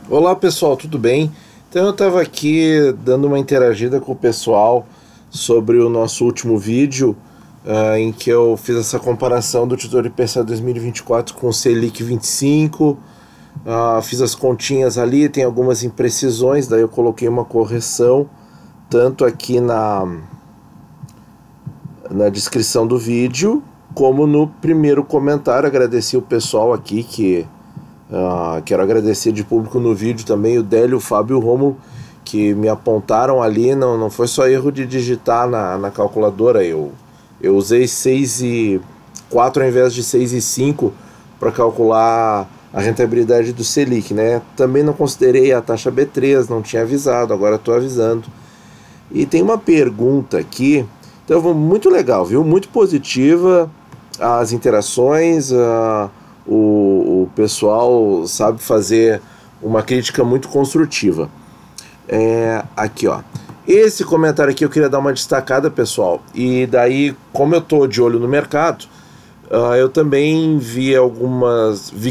Olá pessoal, tudo bem? Então eu estava aqui dando uma interagida com o pessoal sobre o nosso último vídeo em que eu fiz essa comparação do Tesouro IPCA 2024 com o Selic 25. Fiz as continhas ali, tem algumas imprecisões, daí eu coloquei uma correção tanto aqui na descrição do vídeo como no primeiro comentário. Agradeci o pessoal aqui que quero agradecer de público no vídeo também o Délio, o Fábio e o Rômulo, que me apontaram ali. Não foi só erro de digitar na calculadora, eu usei 6,4 ao invés de 6,5 para calcular a rentabilidade do Selic, né? Também não considerei a taxa B3, não tinha avisado, agora estou avisando. E tem uma pergunta aqui, então muito legal, viu? Muito positiva as interações, o pessoal sabe fazer uma crítica muito construtiva. Aqui, ó. Esse comentário aqui eu queria dar uma destacada, pessoal. E daí, como eu tô de olho no mercado, eu também vi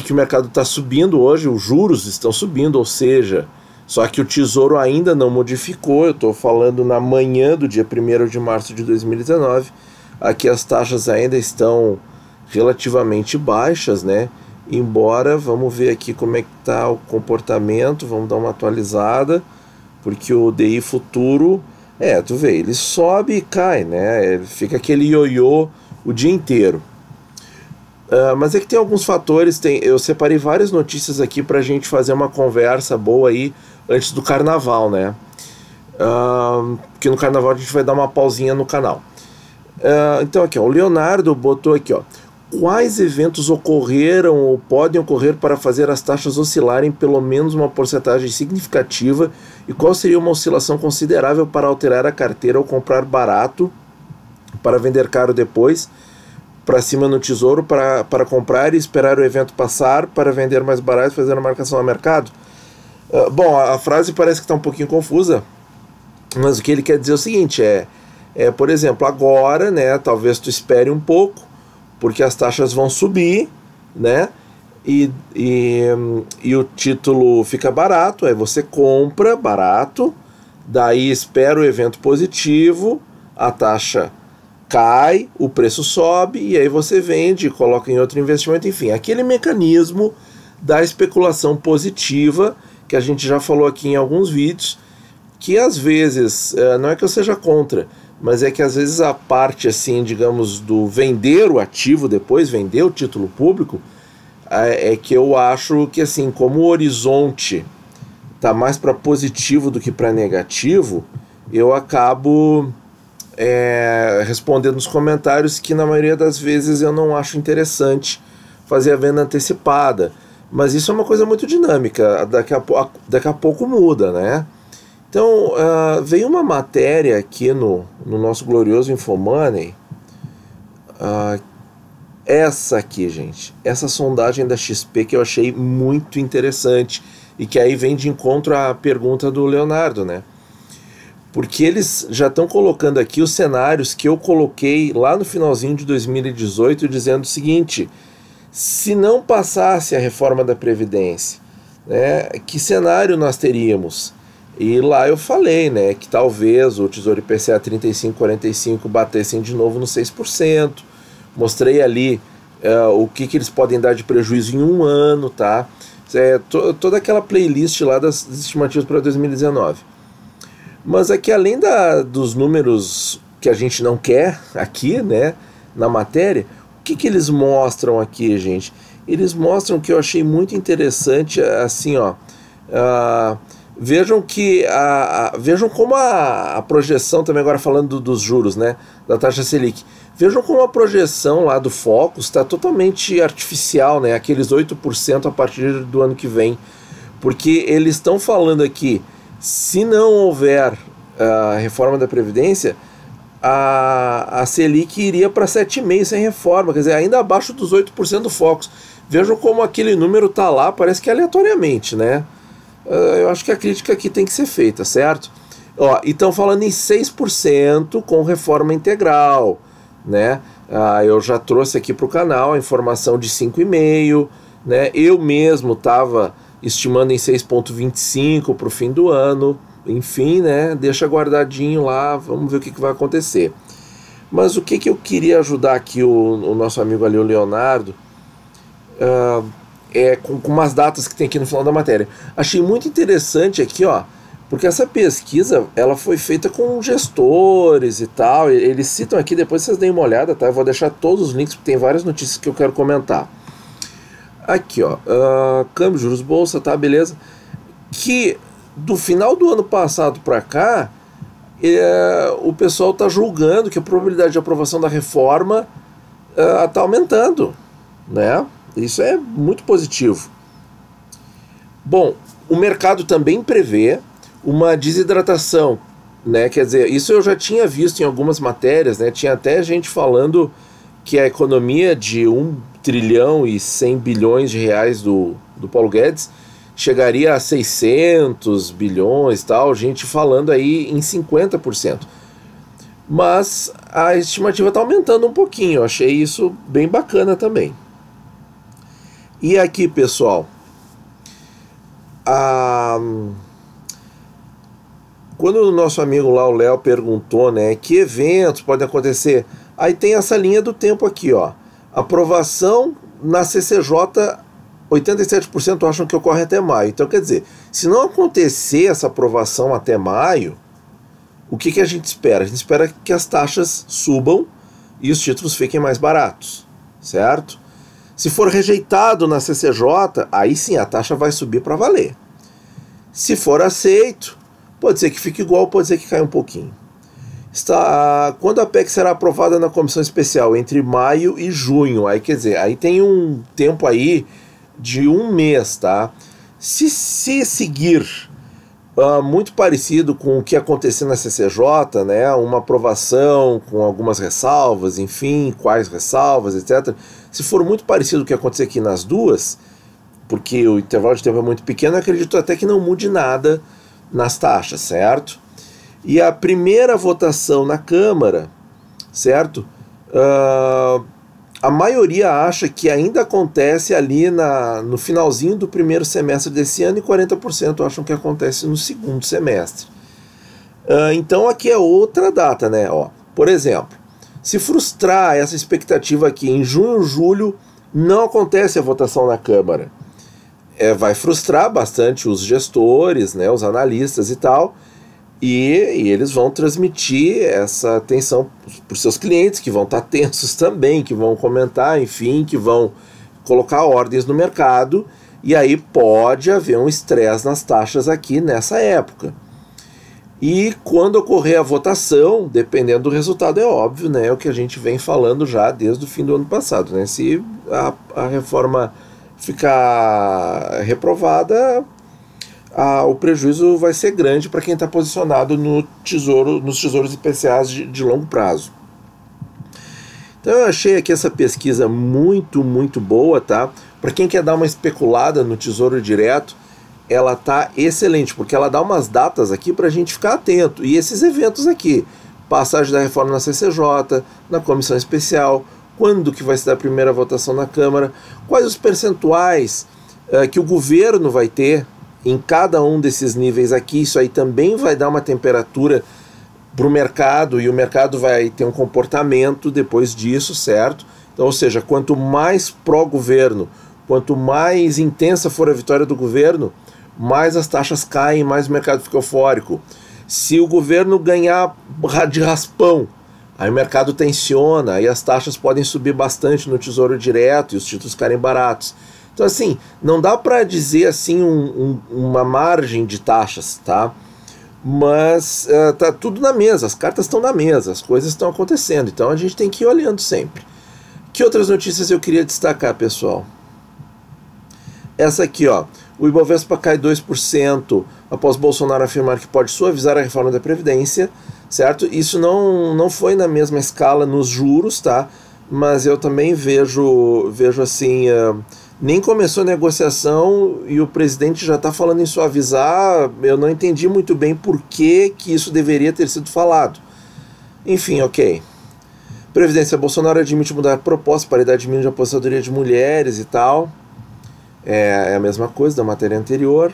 que o mercado está subindo hoje, os juros estão subindo, ou seja, só que o Tesouro ainda não modificou. Eu estou falando na manhã do dia 1º de março de 2019. Aqui as taxas ainda estão relativamente baixas, né? Embora, vamos ver aqui como é que está o comportamento, vamos dar uma atualizada, porque o DI futuro, tu vê, ele sobe e cai, né? Ele fica aquele ioiô o dia inteiro. Mas é que tem alguns fatores, eu separei várias notícias aqui para a gente fazer uma conversa boa aí antes do carnaval, né? Porque no carnaval a gente vai dar uma pausinha no canal. Então aqui, ó, o Leonardo botou aqui, ó: quais eventos ocorreram ou podem ocorrer para fazer as taxas oscilarem pelo menos uma porcentagem significativa, e qual seria uma oscilação considerável para alterar a carteira ou comprar barato para vender caro depois, para cima no Tesouro para comprar e esperar o evento passar para vender mais barato e fazer a marcação a mercado? Bom, a frase parece que está um pouquinho confusa, mas o que ele quer dizer é o seguinte, por exemplo, agora, né, talvez tu espere um pouco, porque as taxas vão subir, né? E o título fica barato, aí você compra barato, daí espera o evento positivo, a taxa cai, o preço sobe, e aí você vende, coloca em outro investimento, enfim, aquele mecanismo da especulação positiva que a gente já falou aqui em alguns vídeos, que às vezes, não é que eu seja contra, mas é que às vezes a parte, assim, digamos, do vender o ativo depois, vender o título público, é que eu acho que, assim, como o horizonte tá mais para positivo do que para negativo, eu acabo respondendo nos comentários que na maioria das vezes eu não acho interessante fazer a venda antecipada, mas isso é uma coisa muito dinâmica, daqui a pouco muda, né? Então, veio uma matéria aqui no nosso glorioso Infomoney, essa aqui, gente, essa sondagem da XP que eu achei muito interessante, e que aí vem de encontro à pergunta do Leonardo, né? Porque eles já estão colocando aqui os cenários que eu coloquei lá no finalzinho de 2018, dizendo o seguinte: se não passasse a reforma da Previdência, né, que cenário nós teríamos? E lá eu falei, né, que talvez o Tesouro IPCA 35,45 batessem de novo no 6%. Mostrei ali o que eles podem dar de prejuízo em um ano, tá? Toda aquela playlist lá das estimativas para 2019. Mas aqui, além dos números que a gente não quer aqui, né, na matéria, o que eles mostram aqui, gente? Eles mostram que eu achei muito interessante, assim, ó, vejam como a projeção, também agora falando dos juros, né, da taxa Selic, vejam como a projeção lá do Focus está totalmente artificial, né, aqueles 8% a partir do ano que vem, porque eles estão falando aqui, se não houver a reforma da Previdência, a Selic iria para 7,5% sem reforma, quer dizer, ainda abaixo dos 8% do Focus. Vejam como aquele número está lá, parece que aleatoriamente, né? Eu acho que a crítica aqui tem que ser feita, certo? Ó, e estão falando em 6% com reforma integral, né? Eu já trouxe aqui para o canal a informação de 5,5%, né? Eu mesmo estava estimando em 6,25 para o fim do ano. Enfim, né, deixa guardadinho lá, vamos ver o que vai acontecer. Mas o que eu queria ajudar aqui o nosso amigo ali, o Leonardo, com umas datas que tem aqui no final da matéria. Achei muito interessante aqui, ó, porque essa pesquisa, ela foi feita com gestores e tal, eles citam aqui, depois vocês deem uma olhada, tá? Eu vou deixar todos os links, porque tem várias notícias que eu quero comentar. Aqui, ó, câmbio, juros, bolsa, tá, beleza? Que do final do ano passado para cá, o pessoal está julgando que a probabilidade de aprovação da reforma está aumentando, né? Isso é muito positivo. Bom, o mercado também prevê uma desidratação, né? Quer dizer, isso eu já tinha visto em algumas matérias, né? Tinha até gente falando que a economia de 1 trilhão e 100 bilhões de reais do Paulo Guedes chegaria a 600 bilhões, tal, gente falando aí em 50%. Mas a estimativa está aumentando um pouquinho, eu achei isso bem bacana também. E aqui, pessoal, quando o nosso amigo lá, o Léo, perguntou, né, que eventos podem acontecer, aí tem essa linha do tempo aqui, ó, aprovação na CCJ, 87% acham que ocorre até maio. Então, quer dizer, se não acontecer essa aprovação até maio, o que a gente espera? A gente espera que as taxas subam e os títulos fiquem mais baratos, certo? Se for rejeitado na CCJ, aí sim a taxa vai subir para valer. Se for aceito, pode ser que fique igual, pode ser que caia um pouquinho. Quando a PEC será aprovada na comissão especial? Entre maio e junho. Aí, quer dizer, aí tem um tempo aí de um mês, tá? Se seguir muito parecido com o que aconteceu na CCJ, né, uma aprovação com algumas ressalvas, enfim, quais ressalvas, etc. Se for muito parecido com o que aconteceu aqui nas duas, porque o intervalo de tempo é muito pequeno, eu acredito até que não mude nada nas taxas, certo? E a primeira votação na Câmara, certo? A maioria acha que ainda acontece ali no finalzinho do primeiro semestre desse ano e 40% acham que acontece no segundo semestre. Então aqui é outra data, né? Ó, por exemplo, se frustrar essa expectativa aqui em junho, julho, não acontece a votação na Câmara. Vai frustrar bastante os gestores, né, os analistas e tal, e eles vão transmitir essa tensão para os seus clientes, que vão estar tensos também, que vão comentar, enfim, que vão colocar ordens no mercado, e aí pode haver um estresse nas taxas aqui nessa época. E quando ocorrer a votação, dependendo do resultado, é óbvio, né, é o que a gente vem falando já desde o fim do ano passado, né, se a reforma ficar reprovada, o prejuízo vai ser grande para quem está posicionado nos tesouros IPCAs de longo prazo. Então eu achei aqui essa pesquisa muito, muito boa, tá? Para quem quer dar uma especulada no Tesouro Direto, ela tá excelente, porque ela dá umas datas aqui para a gente ficar atento. E esses eventos aqui, passagem da reforma na CCJ, na comissão especial, quando que vai ser a primeira votação na Câmara, quais os percentuais que o governo vai ter em cada um desses níveis aqui. Isso aí também vai dar uma temperatura para o mercado, e o mercado vai ter um comportamento depois disso, certo? Então, ou seja, quanto mais pró-governo, quanto mais intensa for a vitória do governo, mais as taxas caem, mais o mercado fica eufórico. Se o governo ganhar de raspão, aí o mercado tensiona, aí as taxas podem subir bastante no Tesouro Direto e os títulos ficarem baratos. Então, assim, não dá para dizer assim uma margem de taxas, tá? Mas tá tudo na mesa, as cartas estão na mesa, as coisas estão acontecendo, então a gente tem que ir olhando sempre. Que outras notícias eu queria destacar, pessoal? Essa aqui, ó, o Ibovespa cai 2% após Bolsonaro afirmar que pode suavizar a reforma da Previdência, certo? Isso não foi na mesma escala nos juros, tá? Mas eu também vejo assim... nem começou a negociação e o presidente já está falando em suavizar. Eu não entendi muito bem por que isso deveria ter sido falado. Enfim, ok. Previdência, Bolsonaro admite mudar a proposta, paridade mínima de aposentadoria de mulheres e tal. é a mesma coisa da matéria anterior.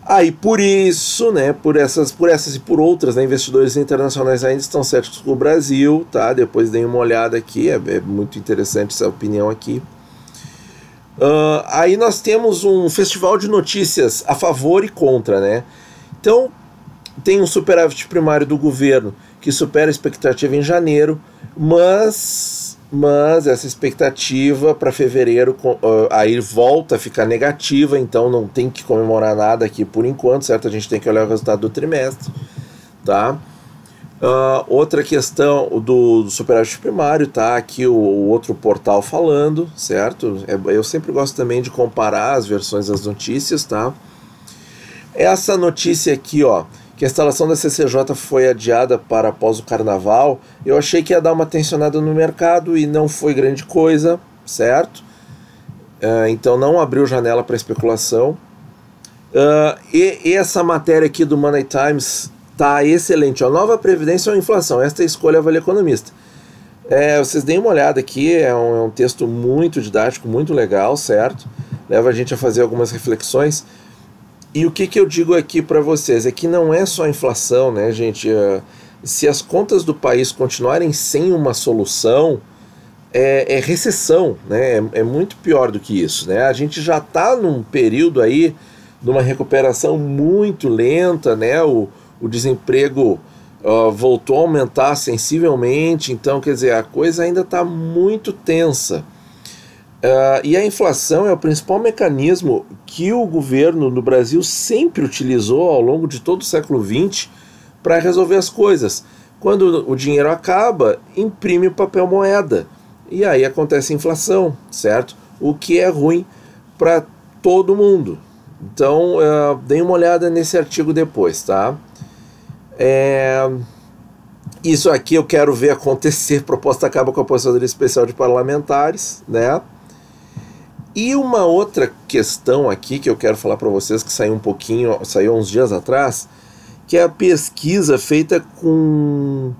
Aí por isso, né, por essas e por outras, né, investidores internacionais ainda estão céticos com o Brasil, tá? Depois deem uma olhada aqui, é muito interessante essa opinião aqui. Aí nós temos um festival de notícias a favor e contra, né? Então tem um superávit primário do governo que supera a expectativa em janeiro, mas essa expectativa para fevereiro aí volta a ficar negativa, então não tem que comemorar nada aqui por enquanto, certo? A gente tem que olhar o resultado do trimestre, tá? Outra questão do superávit primário, tá? Aqui o outro portal falando, certo? Eu sempre gosto também de comparar as versões das notícias, tá? Essa notícia aqui, ó, que a instalação da CCJ foi adiada para após o carnaval, eu achei que ia dar uma tensionada no mercado e não foi grande coisa, certo? Então não abriu janela para especulação. E essa matéria aqui do Money Times tá excelente, ó. Nova Previdência ou inflação? Esta é a escolha vale economista. Vocês deem uma olhada aqui, é um texto muito didático, muito legal, certo? Leva a gente a fazer algumas reflexões. E o que eu digo aqui para vocês é que não é só a inflação, né, gente? Se as contas do país continuarem sem uma solução, é recessão, né? É muito pior do que isso, né? A gente já está num período aí de uma recuperação muito lenta, né? O desemprego voltou a aumentar sensivelmente, então, quer dizer, a coisa ainda está muito tensa. E a inflação é o principal mecanismo que o governo no Brasil sempre utilizou ao longo de todo o século XX para resolver as coisas. Quando o dinheiro acaba, imprime o papel moeda. E aí acontece a inflação, certo? O que é ruim para todo mundo. Então, deem uma olhada nesse artigo depois, tá? Isso aqui eu quero ver acontecer. Proposta acaba com a aposentadoria especial de parlamentares, né? E uma outra questão aqui que eu quero falar para vocês, que saiu uns dias atrás, que é a pesquisa feita com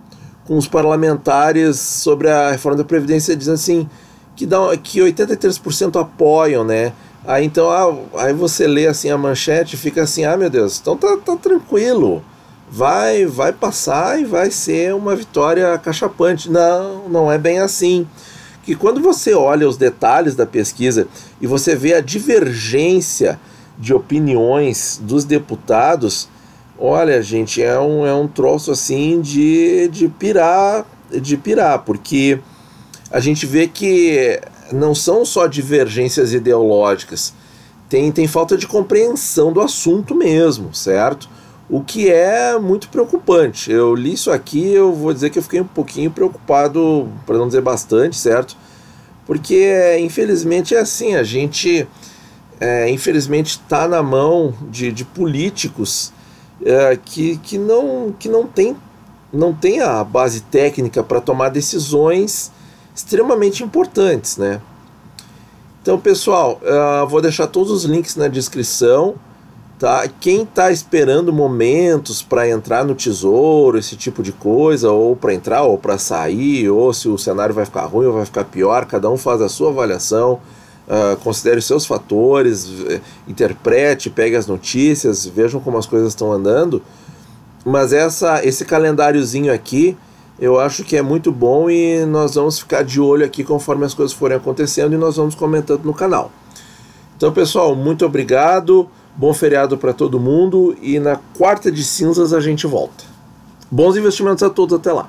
os parlamentares sobre a reforma da Previdência, dizendo assim, que 83% apoiam, né? Aí então, aí você lê assim a manchete e fica assim, meu Deus, então tá tranquilo, vai passar e vai ser uma vitória acachapante. Não é bem assim. Que quando você olha os detalhes da pesquisa e você vê a divergência de opiniões dos deputados, olha, gente, é um troço assim de pirar, porque a gente vê que não são só divergências ideológicas, tem falta de compreensão do assunto mesmo, certo? O que é muito preocupante. Eu li isso aqui, eu vou dizer que eu fiquei um pouquinho preocupado, para não dizer bastante, certo? Porque, infelizmente, é assim, a gente, infelizmente, está na mão de políticos que não tem a base técnica para tomar decisões extremamente importantes, né? Então, pessoal, vou deixar todos os links na descrição. Tá? Quem está esperando momentos para entrar no Tesouro, esse tipo de coisa, ou para entrar ou para sair, ou se o cenário vai ficar ruim ou vai ficar pior, cada um faz a sua avaliação, considere os seus fatores, interprete, pegue as notícias, vejam como as coisas estão andando. Mas esse calendáriozinho aqui, eu acho que é muito bom e nós vamos ficar de olho aqui conforme as coisas forem acontecendo e nós vamos comentando no canal. Então, pessoal, muito obrigado. Bom feriado para todo mundo e na quarta de cinzas a gente volta. Bons investimentos a todos, até lá.